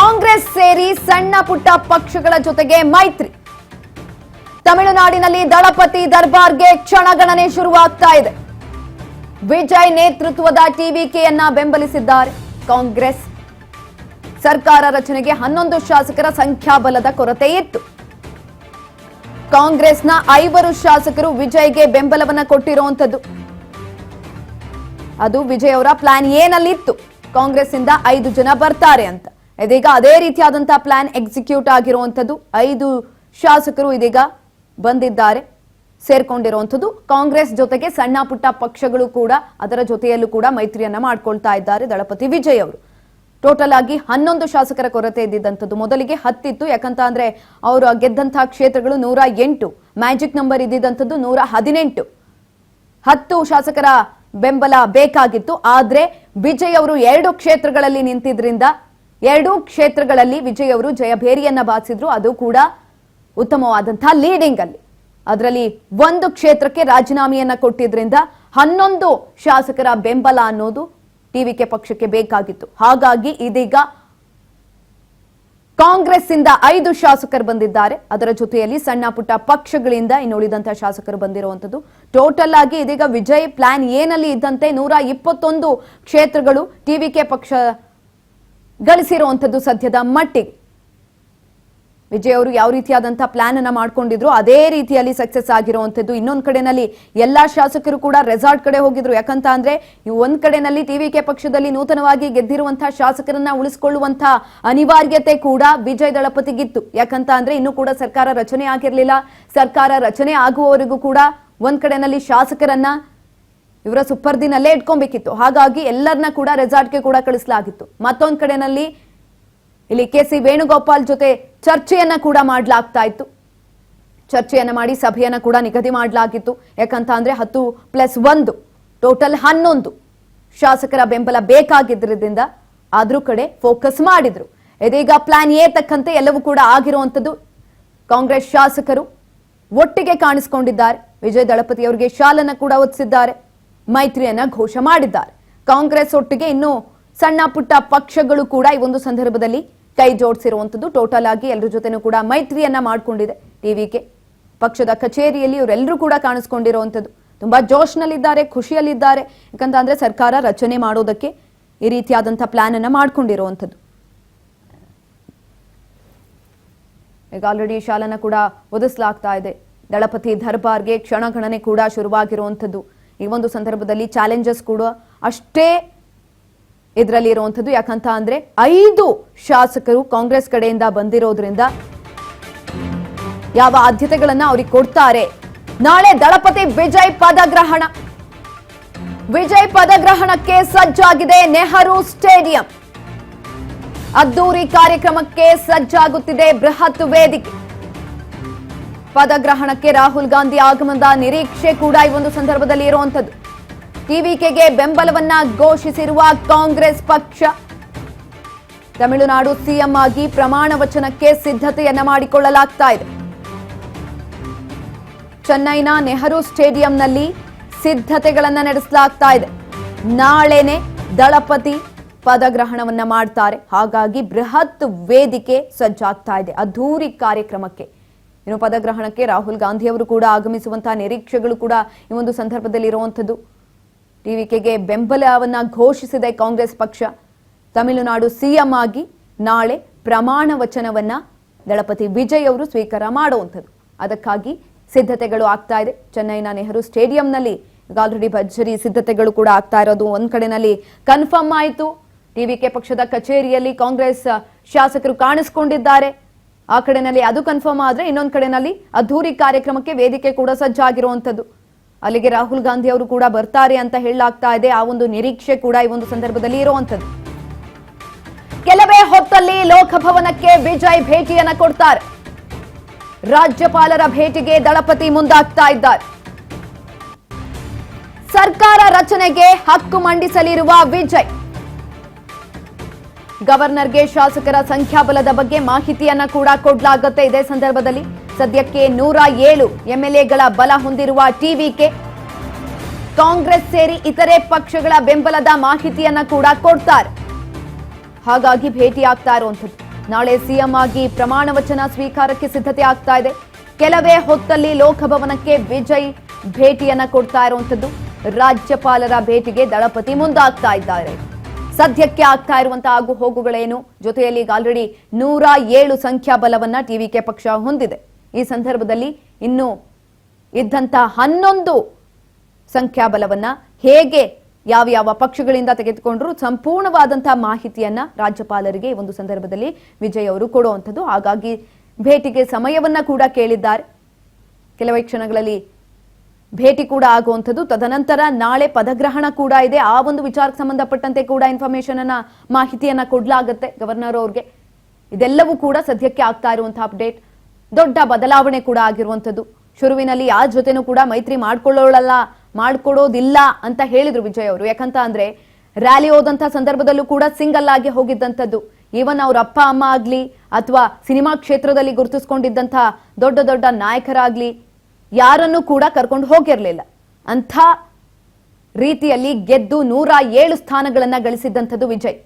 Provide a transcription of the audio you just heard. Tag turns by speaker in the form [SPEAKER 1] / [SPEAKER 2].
[SPEAKER 1] ಕಾಂಗ್ರೆಸ್ ಸೇರಿ ಸಣ್ಣ ಪುಟ್ಟ ಪಕ್ಷಗಳ ಜೊತೆಗೆ ಮೈತ್ರಿ. ತಮಿಳುನಾಡಿನಲ್ಲಿ ದಳಪತಿ ದರ್ಬಾರ್ಗೆ ಕ್ಷಣಗಣನೆ ಶುರುವಾಗ್ತಾ ಇದೆ. ವಿಜಯ್ ನೇತೃತ್ವದ ಟಿವಿಕೆಯನ್ನ ಬೆಂಬಲಿಸಿದ್ದಾರೆ ಕಾಂಗ್ರೆಸ್. ಸರ್ಕಾರ ರಚನೆಗೆ 11 ಶಾಸಕರ ಸಂಖ್ಯಾಬಲದ ಕೊರತೆ ಇತ್ತು. ಕಾಂಗ್ರೆಸ್ನ 5 ಶಾಸಕರು ವಿಜಯ್ಗೆ ಬೆಂಬಲವನ್ನ ಕೊಟ್ಟಿರುವಂತದ್ದು. ಅದು ವಿಜಯ್ ಅವರ ಪ್ಲಾನ್ ಏನಲ್ಲಿ ಕಾಂಗ್ರೆಸ್ ಇಂದ 5 ಜನ ಬರ್ತಾರೆ ಅಂತ. ಇದೀಗ ಅದೇ ರೀತಿಯಾದಂತಹ ಪ್ಲಾನ್ ಎಕ್ಸಿಕ್ಯೂಟ್ ಆಗಿರುವಂತದ್ದು. 5 ಶಾಸಕರು ಇದೀಗ ಬಂದಿದ್ದಾರೆ, ಸೇರ್ಕೊಂಡಿರುವಂತದ್ದು. ಕಾಂಗ್ರೆಸ್ ಜೊತೆಗೆ ಸಣ್ಣ ಪುಟ್ಟ ಪಕ್ಷಗಳು ಕೂಡ ಅದರ ಜೊತೆಯಲ್ಲೂ ಕೂಡ ಮೈತ್ರಿಯನ್ನ ಮಾಡ್ಕೊಳ್ತಾ ಇದ್ದಾರೆ ದಳಪತಿ ವಿಜಯ್ ಅವರು. ಟೋಟಲ್ ಆಗಿ 11 ಶಾಸಕರ ಕೊರತೆ ಇದ್ದಿದ್ದಂಥದ್ದು. ಮೊದಲಿಗೆ 10 ಇತ್ತು, ಯಾಕಂತ ಅಂದ್ರೆ ಅವರು ಗೆದ್ದಂತಹ ಕ್ಷೇತ್ರಗಳು 108, ಮ್ಯಾಜಿಕ್ ನಂಬರ್ ಇದ್ದಿದ್ದಂಥದ್ದು 118. 10 ಶಾಸಕರ ಬೆಂಬಲ ಬೇಕಾಗಿತ್ತು. ಆದ್ರೆ ವಿಜಯ್ ಅವರು 2 ಕ್ಷೇತ್ರಗಳಲ್ಲಿ ನಿಂತಿದ್ರಿಂದ 2 ಕ್ಷೇತ್ರಗಳಲ್ಲಿ ವಿಜಯ್ ಅವರು ಜಯಭೇರಿಯನ್ನ ಬಾರಿಸಿದ್ರು. ಅದು ಕೂಡ ಉತ್ತಮವಾದಂತಹ ಲೀಡಿಂಗ್ ಅಲ್ಲಿ. ಅದರಲ್ಲಿ 1 ಕ್ಷೇತ್ರಕ್ಕೆ ರಾಜೀನಾಮೆಯನ್ನ ಕೊಟ್ಟಿದ್ರಿಂದ 11 ಶಾಸಕರ ಬೆಂಬಲ ಅನ್ನೋದು ಟಿವಿಕೆ ಪಕ್ಷಕ್ಕೆ ಬೇಕಾಗಿತ್ತು. ಹಾಗಾಗಿ ಇದೀಗ ಕಾಂಗ್ರೆಸ್ ಇಂದ 5 ಶಾಸಕರು ಬಂದಿದ್ದಾರೆ. ಅದರ ಜೊತೆಯಲ್ಲಿ ಸಣ್ಣ ಪುಟ್ಟ ಪಕ್ಷಗಳಿಂದ ಇನ್ನುಳಿದಂತಹ ಶಾಸಕರು ಬಂದಿರುವಂತದ್ದು. ಟೋಟಲ್ ಆಗಿ ಇದೀಗ ವಿಜಯ್ ಪ್ಲಾನ್ ಏನಲ್ಲಿ ಇದ್ದಂತೆ 121 ಕ್ಷೇತ್ರಗಳು ಟಿವಿಕೆ ಪಕ್ಷ ಗಳಿಸಿರುವಂತದ್ದು. ಸದ್ಯದ ಮಟ್ಟಿಗೆ ವಿಜಯ್ ಅವರು ಯಾವ ರೀತಿಯಾದಂತಹ ಪ್ಲಾನ್ ಅನ್ನ ಮಾಡ್ಕೊಂಡಿದ್ರು ಅದೇ ರೀತಿಯಲ್ಲಿ ಸಕ್ಸಸ್ ಆಗಿರುವಂತದ್ದು. ಇನ್ನೊಂದ್ ಕಡೆನಲ್ಲಿ ಎಲ್ಲಾ ಶಾಸಕರು ಕೂಡ ರೆಸಾರ್ಟ್ ಕಡೆ ಹೋಗಿದ್ರು. ಯಾಕಂತ ಅಂದ್ರೆ ಒಂದ್ ಕಡೆನಲ್ಲಿ ಟಿವಿಕೆ ಪಕ್ಷದಲ್ಲಿ ನೂತನವಾಗಿ ಗೆದ್ದಿರುವಂತಹ ಶಾಸಕರನ್ನ ಉಳಿಸಿಕೊಳ್ಳುವಂತಹ ಅನಿವಾರ್ಯತೆ ಕೂಡ ವಿಜಯ್ ದಳಪತಿಗಿತ್ತು. ಯಾಕಂತ ಅಂದ್ರೆ ಇನ್ನೂ ಕೂಡ ಸರ್ಕಾರ ರಚನೆ ಆಗಿರ್ಲಿಲ್ಲ. ಸರ್ಕಾರ ರಚನೆ ಆಗುವವರೆಗೂ ಕೂಡ ಒಂದ್ ಕಡೆನಲ್ಲಿ ಶಾಸಕರನ್ನ ಇವರ ಸುಪರ್ದಿನಲ್ಲೇ ಇಟ್ಕೊಬೇಕಿತ್ತು. ಹಾಗಾಗಿ ಎಲ್ಲರನ್ನ ಕೂಡ ರೆಸಾರ್ಟ್ಗೆ ಕೂಡ ಕಳಿಸಲಾಗಿತ್ತು. ಮತ್ತೊಂದ್ ಕಡೆನಲ್ಲಿ ಇಲ್ಲಿ ಕೆ.ಸಿ. ವೇಣುಗೋಪಾಲ್ ಜೊತೆ ಚರ್ಚೆಯನ್ನ ಕೂಡ ಮಾಡಲಾಗ್ತಾ ಇತ್ತು. ಚರ್ಚೆಯನ್ನ ಮಾಡಿ ಸಭೆಯನ್ನ ಕೂಡ ನಿಗದಿ ಮಾಡಲಾಗಿತ್ತು. ಯಾಕಂತ ಅಂದ್ರೆ 10+1 ಟೋಟಲ್ 11 ಶಾಸಕರ ಬೆಂಬಲ ಬೇಕಾಗಿದ್ದರಿಂದ ಅದ್ರ ಕಡೆ ಫೋಕಸ್ ಮಾಡಿದ್ರು. ಇದೀಗ ಪ್ಲಾನ್ ಎ ತಕ್ಕಂತೆ ಎಲ್ಲವೂ ಕೂಡ ಆಗಿರುವಂತದ್ದು. ಕಾಂಗ್ರೆಸ್ ಶಾಸಕರು ಒಟ್ಟಿಗೆ ಕಾಣಿಸಿಕೊಂಡಿದ್ದಾರೆ. ವಿಜಯ್ ದಳಪತಿ ಅವರಿಗೆ ಶಾಲನ್ನ ಕೂಡ ಹೊತ್ತಿಸಿದ್ದಾರೆ. ಮೈತ್ರಿಯನ್ನ ಘೋಷ ಮಾಡಿದ್ದಾರೆ. ಕಾಂಗ್ರೆಸ್ ಒಟ್ಟಿಗೆ ಇನ್ನು ಸಣ್ಣ ಪುಟ್ಟ ಪಕ್ಷಗಳು ಕೂಡ ಈ ಒಂದು ಸಂದರ್ಭದಲ್ಲಿ ಕೈ ಜೋಡಿಸಿರುವಂತದ್ದು. ಟೋಟಲ್ ಆಗಿ ಎಲ್ಲರ ಜೊತೆನೂ ಕೂಡ ಮೈತ್ರಿಯನ್ನ ಮಾಡಿಕೊಂಡಿದೆ ಟಿವಿಕೆ. ಪಕ್ಷದ ಕಚೇರಿಯಲ್ಲಿ ಇವರೆಲ್ಲರೂ ಕೂಡ ಕಾಣಿಸ್ಕೊಂಡಿರುವಂತದ್ದು. ತುಂಬಾ ಜೋಶ್ನಲ್ಲಿದ್ದಾರೆ, ಖುಷಿಯಲ್ಲಿದ್ದಾರೆ. ಯಾಕಂತ ಅಂದ್ರೆ ಸರ್ಕಾರ ರಚನೆ ಮಾಡೋದಕ್ಕೆ ಈ ರೀತಿಯಾದಂತಹ ಪ್ಲಾನ್ ಅನ್ನ ಮಾಡ್ಕೊಂಡಿರುವಂತದ್ದು. ಈಗ ಆಲ್ರೆಡಿ ಶಾಲನ್ನ ಕೂಡ ಒದಿಸಲಾಗ್ತಾ ಇದೆ. ದಳಪತಿ ದರ್ಬಾರ್ಗೆ ಕ್ಷಣಗಣನೆ ಕೂಡ ಶುರುವಾಗಿರುವಂತದ್ದು. ಈ ಒಂದು ಸಂದರ್ಭದಲ್ಲಿ ಚಾಲೆಂಜಸ್ ಕೂಡ ಅಷ್ಟೇ ಇದರಲ್ಲಿ ಇರುವಂತದ್ದು. ಯಾಕಂತ ಅಂದ್ರೆ 5 ಶಾಸಕರು ಕಾಂಗ್ರೆಸ್ ಕಡೆಯಿಂದ ಬಂದಿರೋದ್ರಿಂದ ಯಾವ ಆದ್ಯತೆಗಳನ್ನ ಅವ್ರಿಗೆ ಕೊಡ್ತಾರೆ. ನಾಳೆ ದಳಪತಿ ವಿಜಯ್ ಪದಗ್ರಹಣ. ವಿಜಯ್ ಪದಗ್ರಹಣಕ್ಕೆ ಸಜ್ಜಾಗಿದೆ ನೆಹರು ಸ್ಟೇಡಿಯಂ. ಅದ್ದೂರಿ ಕಾರ್ಯಕ್ರಮಕ್ಕೆ ಸಜ್ಜಾಗುತ್ತಿದೆ ಬೃಹತ್ ವೇದಿಕೆ. ಪದಗ್ರಹಣಕ್ಕೆ ರಾಹುಲ್ ಗಾಂಧಿ ಆಗಮನದ ನಿರೀಕ್ಷೆ ಕೂಡ ಈ ಒಂದು ಸಂದರ್ಭದಲ್ಲಿ ಇರುವಂತದ್ದು. ಟಿವಿಕೆಗೆ ಬೆಂಬಲವನ್ನ ಘೋಷಿಸಿರುವ ಕಾಂಗ್ರೆಸ್ ಪಕ್ಷ ತಮಿಳುನಾಡು ಸಿಎಂ ಆಗಿ ಪ್ರಮಾಣ ವಚನಕ್ಕೆ ಸಿದ್ಧತೆಯನ್ನ ಮಾಡಿಕೊಳ್ಳಲಾಗ್ತಾ ಇದೆ. ಚೆನ್ನೈನ ನೆಹರು ಸ್ಟೇಡಿಯಂನಲ್ಲಿ ಸಿದ್ಧತೆಗಳನ್ನ ನಡೆಸಲಾಗ್ತಾ ಇದೆ. ನಾಳೆನೆ ದಳಪತಿ ಪದಗ್ರಹಣವನ್ನ ಮಾಡ್ತಾರೆ. ಹಾಗಾಗಿ ಬೃಹತ್ ವೇದಿಕೆ ಸಜ್ಜಾಗ್ತಾ ಇದೆ ಅದ್ದೂರಿ ಕಾರ್ಯಕ್ರಮಕ್ಕೆ. ಇನ್ನು ಪದಗ್ರಹಣಕ್ಕೆ ರಾಹುಲ್ ಗಾಂಧಿ ಅವರು ಕೂಡ ಆಗಮಿಸುವಂತಹ ನಿರೀಕ್ಷೆಗಳು ಕೂಡ ಈ ಒಂದು ಸಂದರ್ಭದಲ್ಲಿ ಇರುವಂತದ್ದು. ಟಿವಿಕೆಗೆ ಬೆಂಬಲವನ್ನ ಘೋಷಿಸಿದೆ ಕಾಂಗ್ರೆಸ್ ಪಕ್ಷ. ತಮಿಳುನಾಡು ಸಿಎಂ ಆಗಿ ನಾಳೆ ಪ್ರಮಾಣ ವಚನವನ್ನ ದಳಪತಿ ವಿಜಯ್ ಅವರು ಸ್ವೀಕಾರ ಮಾಡುವಂಥದ್ದು. ಅದಕ್ಕಾಗಿ ಸಿದ್ಧತೆಗಳು ಆಗ್ತಾ ಇದೆ. ಚೆನ್ನೈನ ನೆಹರು ಸ್ಟೇಡಿಯಂನಲ್ಲಿ ಈಗ ಆಲ್ರೆಡಿ ಭರ್ಜರಿ ಸಿದ್ಧತೆಗಳು ಕೂಡ ಆಗ್ತಾ ಇರೋದು ಒಂದ್ ಕಡೆನಲ್ಲಿ ಕನ್ಫರ್ಮ್ ಆಯಿತು. ಟಿವಿಕೆ ಪಕ್ಷದ ಕಚೇರಿಯಲ್ಲಿ ಕಾಂಗ್ರೆಸ್ ಶಾಸಕರು ಕಾಣಿಸಿಕೊಂಡಿದ್ದಾರೆ. ಆ ಕಡೆನಲ್ಲಿ ಅದು ಕನ್ಫರ್ಮ್ ಆದ್ರೆ ಇನ್ನೊಂದ್ ಕಡೆನಲ್ಲಿ ಅದ್ದೂರಿ ಕಾರ್ಯಕ್ರಮಕ್ಕೆ ವೇದಿಕೆ ಕೂಡ ಸಜ್ಜಾಗಿರುವಂತದ್ದು. ಅಲ್ಲಿಗೆ ರಾಹುಲ್ ಗಾಂಧಿ ಅವರು ಕೂಡ ಬರ್ತಾರೆ ಅಂತ ಹೇಳಲಾಗ್ತಾ ಇದೆ. ಆ ಒಂದು ನಿರೀಕ್ಷೆ ಕೂಡ ಈ ಒಂದು ಸಂದರ್ಭದಲ್ಲಿ ಇರುವಂತದ್ದು. ಕೆಲವೇ ಹೊತ್ತಲ್ಲಿ ಲೋಕಭವನಕ್ಕೆ ವಿಜಯ್ ಭೇಟಿಯನ್ನ ಕೊಡ್ತಾರೆ. ರಾಜ್ಯಪಾಲರ ಭೇಟಿಗೆ ದಳಪತಿ ಮುಂದಾಗ್ತಾ ಇದ್ದಾರೆ. ಸರ್ಕಾರ ರಚನೆಗೆ ಹಕ್ಕು ಮಂಡಿಸಲಿರುವ ವಿಜಯ್ ಗವರ್ನರ್ಗೆ ಶಾಸಕರ ಸಂಖ್ಯಾಬಲದ ಬಗ್ಗೆ ಮಾಹಿತಿಯನ್ನ ಕೂಡ ಕೊಡಲಾಗುತ್ತೆ. ಇದೇ ಸಂದರ್ಭದಲ್ಲಿ ಸದ್ಯಕ್ಕೆ 107 ಎಂಎಲ್ಎಗಳ ಬಲ ಹೊಂದಿರುವ ಟಿವಿಕೆ ಕಾಂಗ್ರೆಸ್ ಸೇರಿ ಇತರೆ ಪಕ್ಷಗಳ ಬೆಂಬಲದ ಮಾಹಿತಿಯನ್ನ ಕೂಡ ಕೊಡ್ತಾರೆ. ಹಾಗಾಗಿ ಭೇಟಿಯಾಗ್ತಾ ಇರುವಂತದ್ದು ನಾಳೆ ಸಿಎಂ ಆಗಿ ಪ್ರಮಾಣ ವಚನ ಸ್ವೀಕಾರಕ್ಕೆ ಸಿದ್ಧತೆ ಆಗ್ತಾ ಇದೆ. ಕೆಲವೇ ಹೊತ್ತಲ್ಲಿ ಲೋಕಭವನಕ್ಕೆ ವಿಜಯ್ ಭೇಟಿಯನ್ನ ಕೊಡ್ತಾ ಇರುವಂತದ್ದು. ರಾಜ್ಯಪಾಲರ ಭೇಟಿಗೆ ದಳಪತಿ ಮುಂದಾಗ್ತಾ ಇದ್ದಾರೆ. ಸದ್ಯಕ್ಕೆ ಆಗ್ತಾ ಇರುವಂತಹ ಆಗು ಹೋಗುಗಳೇನು, ಜೊತೆಯಲ್ಲಿ ಈಗ ಆಲ್ರೆಡಿ 107 ಸಂಖ್ಯಾಬಲವನ್ನ ಟಿವಿಕೆ ಪಕ್ಷ ಹೊಂದಿದೆ. ಈ ಸಂದರ್ಭದಲ್ಲಿ ಇನ್ನು ಇದ್ದಂತ 11 ಸಂಖ್ಯಾಬಲವನ್ನ ಹೇಗೆ ಯಾವ ಪಕ್ಷಗಳಿಂದ ತೆಗೆದುಕೊಂಡ್ರು ಸಂಪೂರ್ಣವಾದಂತಹ ಮಾಹಿತಿಯನ್ನ ರಾಜ್ಯಪಾಲರಿಗೆ ಈ ಒಂದು ಸಂದರ್ಭದಲ್ಲಿ ವಿಜಯ್ ಅವರು ಕೊಡುವಂಥದ್ದು. ಹಾಗಾಗಿ ಭೇಟಿಗೆ ಸಮಯವನ್ನ ಕೂಡ ಕೇಳಿದ್ದಾರೆ. ಕೆಲವೇ ಕ್ಷಣಗಳಲ್ಲಿ ಭೇಟಿ ಕೂಡ ಆಗುವಂಥದ್ದು. ತದನಂತರ ನಾಳೆ ಪದಗ್ರಹಣ ಕೂಡ ಇದೆ. ಆ ಒಂದು ವಿಚಾರಕ್ಕೆ ಸಂಬಂಧಪಟ್ಟಂತೆ ಕೂಡ ಇನ್ಫಾರ್ಮೇಶನ್ ಅನ್ನ ಮಾಹಿತಿಯನ್ನ ಕೊಡ್ಲಾಗತ್ತೆ ಗವರ್ನರ್ ಅವ್ರಿಗೆ. ಇದೆಲ್ಲವೂ ಕೂಡ ಸದ್ಯಕ್ಕೆ ಆಗ್ತಾ ಇರುವಂತಹ ಅಪ್ಡೇಟ್. ದೊಡ್ಡ ಬದಲಾವಣೆ ಕೂಡ ಆಗಿರುವಂಥದ್ದು. ಶುರುವಿನಲ್ಲಿ ಯಾರ ಜೊತೆನೂ ಕೂಡ ಮೈತ್ರಿ ಮಾಡ್ಕೊಳ್ಳೋದಿಲ್ಲ ಅಂತ ಹೇಳಿದ್ರು ವಿಜಯ್ ಅವರು. ಯಾಕಂತ ಅಂದ್ರೆ ರ್ಯಾಲಿ ಹೋದಂತ ಸಂದರ್ಭದಲ್ಲೂ ಕೂಡ ಸಿಂಗಲ್ ಆಗಿ ಹೋಗಿದ್ದಂಥದ್ದು. ಈವನ್ ಅವ್ರ ಅಪ್ಪ ಅಮ್ಮ ಆಗ್ಲಿ ಅಥವಾ ಸಿನಿಮಾ ಕ್ಷೇತ್ರದಲ್ಲಿ ಗುರುತಿಸ್ಕೊಂಡಿದ್ದಂಥ ದೊಡ್ಡ ನಾಯಕರಾಗ್ಲಿ ಯಾರನ್ನೂ ಕೂಡ ಕರ್ಕೊಂಡು ಹೋಗಿರ್ಲಿಲ್ಲ. ಅಂಥ ರೀತಿಯಲ್ಲಿ ಗೆದ್ದು 107 ಸ್ಥಾನಗಳನ್ನ ಗಳಿಸಿದ್ದಂಥದ್ದು ವಿಜಯ್.